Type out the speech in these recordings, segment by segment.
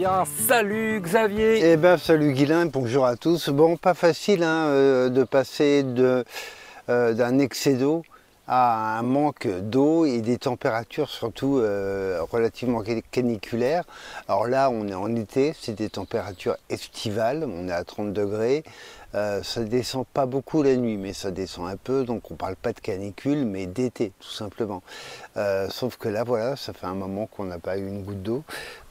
bien. Salut Xavier. Eh bien salut Guilain, bonjour à tous. Bon, pas facile de passer d'un excès d'eau à un manque d'eau et des températures surtout relativement caniculaires. Alors là, on est en été, c'est des températures estivales, on est à 30 degrés. Ça descend pas beaucoup la nuit, mais ça descend un peu, donc on parle pas de canicule, mais d'été, tout simplement. Sauf que là, voilà, ça fait un moment qu'on n'a pas eu une goutte d'eau.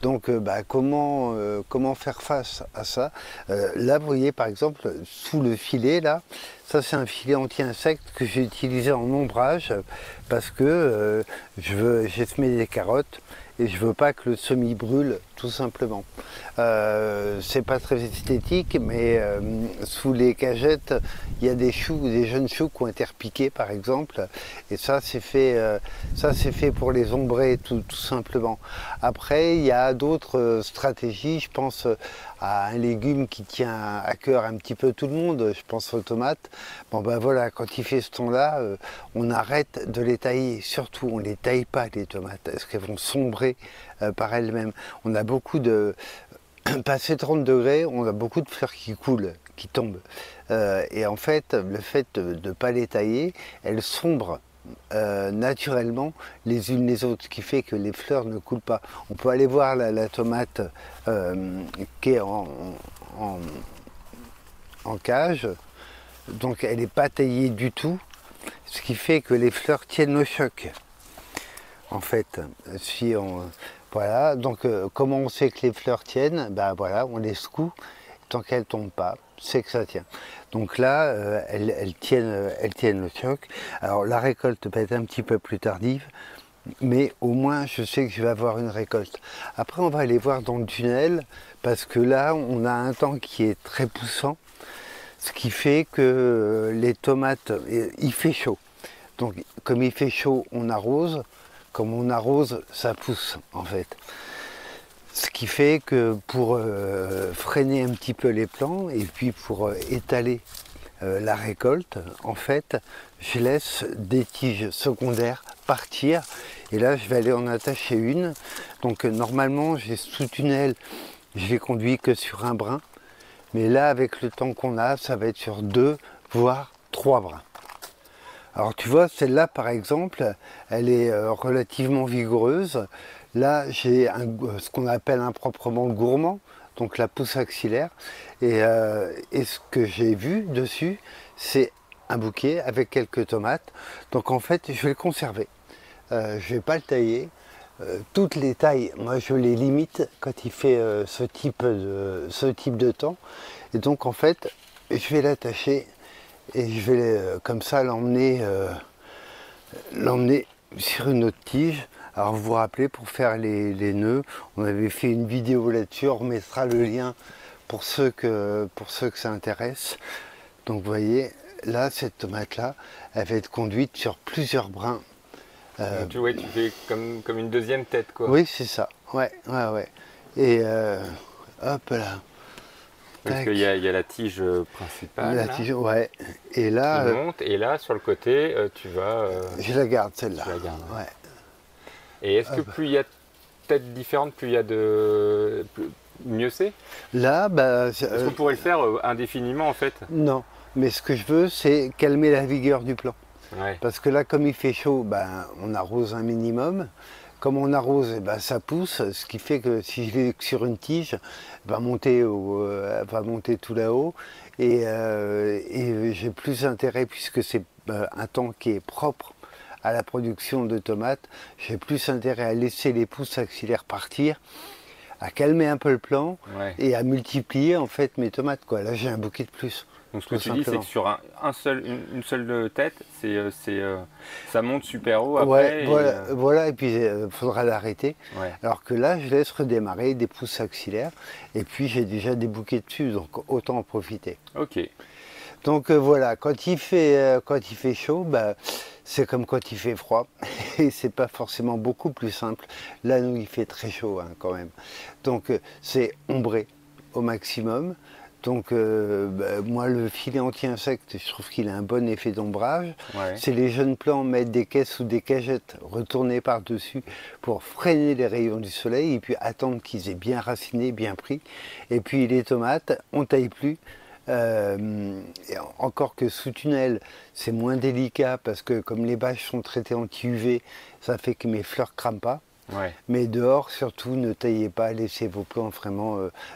Donc, comment faire face à ça? Là, vous voyez, par exemple, sous le filet, là, ça c'est un filet anti-insectes que j'ai utilisé en ombrage parce que j'ai semé des carottes et je veux pas que le semis brûle, tout simplement. C'est pas très esthétique, mais sous les cagettes, il y a des choux, des jeunes choux qui ont été repiqués, par exemple, et ça c'est fait pour les ombrer, tout simplement. Après, il y a d'autres stratégies. Je pense à un légume qui tient à cœur un petit peu tout le monde, je pense aux tomates. Bon ben voilà, quand il fait ce temps-là, on arrête de les tailler. Surtout, on ne les taille pas, les tomates, parce qu'elles vont sombrer par elles-mêmes. On a beaucoup de... Passé 30 degrés, on a beaucoup de fleurs qui coulent, qui tombent. Et en fait, le fait de ne pas les tailler, elles sombrent naturellement les unes les autres, ce qui fait que les fleurs ne coulent pas. On peut aller voir la tomate qui est en cage, donc elle n'est pas taillée du tout, ce qui fait que les fleurs tiennent le choc. En fait, si on... Voilà, donc comment on sait que les fleurs tiennent? Ben voilà, on les secoue, tant qu'elles ne tombent pas, c'est que ça tient. Donc là, elles tiennent le choc. Alors la récolte peut être un petit peu plus tardive, mais au moins je sais que je vais avoir une récolte. Après on va aller voir dans le tunnel, parce que là on a un temps qui est très poussant, ce qui fait que les tomates, il fait chaud. Donc comme il fait chaud, on arrose. Comme on arrose, ça pousse en fait. Ce qui fait que pour freiner un petit peu les plants et puis pour étaler la récolte, en fait, je laisse des tiges secondaires partir. Et là, je vais aller en attacher une. Donc normalement, j'ai sous tunnel, je l'ai conduit que sur un brin. Mais là, avec le temps qu'on a, ça va être sur 2, voire 3 brins. Alors tu vois, celle-là par exemple, elle est relativement vigoureuse. Là, j'ai ce qu'on appelle improprement le gourmand, donc la pousse axillaire. Et ce que j'ai vu dessus, c'est un bouquet avec quelques tomates. Donc en fait, je vais le conserver. Je ne vais pas le tailler. Toutes les tailles, moi je les limite quand il fait ce type de temps. Et donc en fait, je vais l'attacher. Et je vais comme ça l'emmener sur une autre tige. Alors vous vous rappelez, pour faire les nœuds, on avait fait une vidéo là-dessus, on remettra le lien pour ceux que ça intéresse. Donc vous voyez, là, cette tomate-là, elle va être conduite sur plusieurs brins. Donc, tu fais comme une deuxième tête, quoi. Oui, c'est ça, ouais. Et hop là. Parce qu'il y a la tige principale, La là, tige, ouais. Et là, qui monte, et là, sur le côté, tu vas... je la garde celle-là. tu la gardes. Ouais. Et est-ce que plus il y a de têtes différentes, plus il y a mieux c'est? Là, bah, Est-ce qu'on pourrait le faire indéfiniment, en fait? non. Mais ce que je veux, c'est calmer la vigueur du plant. Ouais. Parce que là, comme il fait chaud, ben, on arrose un minimum. Comme on arrose, ben, ça pousse, ce qui fait que si je l'ai sur une tige, elle va monter tout là-haut. Et j'ai plus intérêt, puisque c'est un temps qui est propre à la production de tomates, j'ai plus intérêt à laisser les pousses axillaires partir, à calmer un peu le plant Ouais. et à multiplier en fait mes tomates, quoi. Là, j'ai un bouquet de plus. Donc ce que Tout tu dis, c'est simplement. que sur une seule tête, ça monte super haut Ouais, après. voilà, et puis il faudra l'arrêter. Ouais. Alors que là, je laisse redémarrer des pousses axillaires, et puis j'ai déjà des bouquets dessus, donc autant en profiter. Ok. Donc voilà, quand il fait chaud, bah, c'est comme quand il fait froid, et c'est pas forcément beaucoup plus simple. Là, nous, il fait très chaud hein, quand même. Donc c'est ombré au maximum. Donc moi le filet anti-insecte, je trouve qu'il a un bon effet d'ombrage. Ouais. C'est les jeunes plants mettre des caisses ou des cagettes retournées par-dessus pour freiner les rayons du soleil et puis attendre qu'ils aient bien raciné, bien pris. Et puis les tomates, on taille plus. Encore que sous tunnel, c'est moins délicat parce que comme les bâches sont traitées anti-UV, ça fait que mes fleurs crament pas. Ouais. Mais dehors, surtout, ne taillez pas, laissez vos plants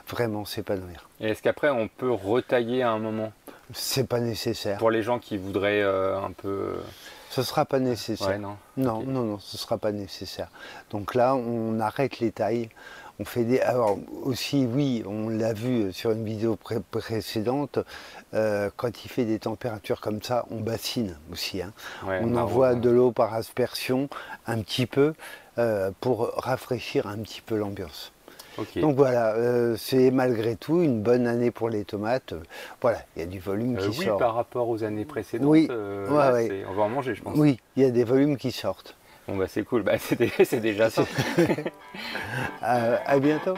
vraiment s'épanouir. Et est-ce qu'après on peut retailler à un moment? C'est pas nécessaire. Pour les gens qui voudraient un peu... Ce sera pas nécessaire. Ouais, non. Non, Ok. non, non, ce sera pas nécessaire. Donc là, on arrête les tailles. On fait des. Alors aussi, oui, on l'a vu sur une vidéo précédente. Quand il fait des températures comme ça, on bassine aussi. Hein. Ouais, On envoie de l'eau par aspersion un petit peu pour rafraîchir un petit peu l'ambiance. Ok. Donc voilà, c'est malgré tout une bonne année pour les tomates. Voilà, il y a du volume qui oui, sort. par rapport aux années précédentes, Oui, là, ouais. on va en manger, je pense. Oui, il y a des volumes qui sortent. Bon, bah c'est cool, bah, c'est déjà ça. À bientôt.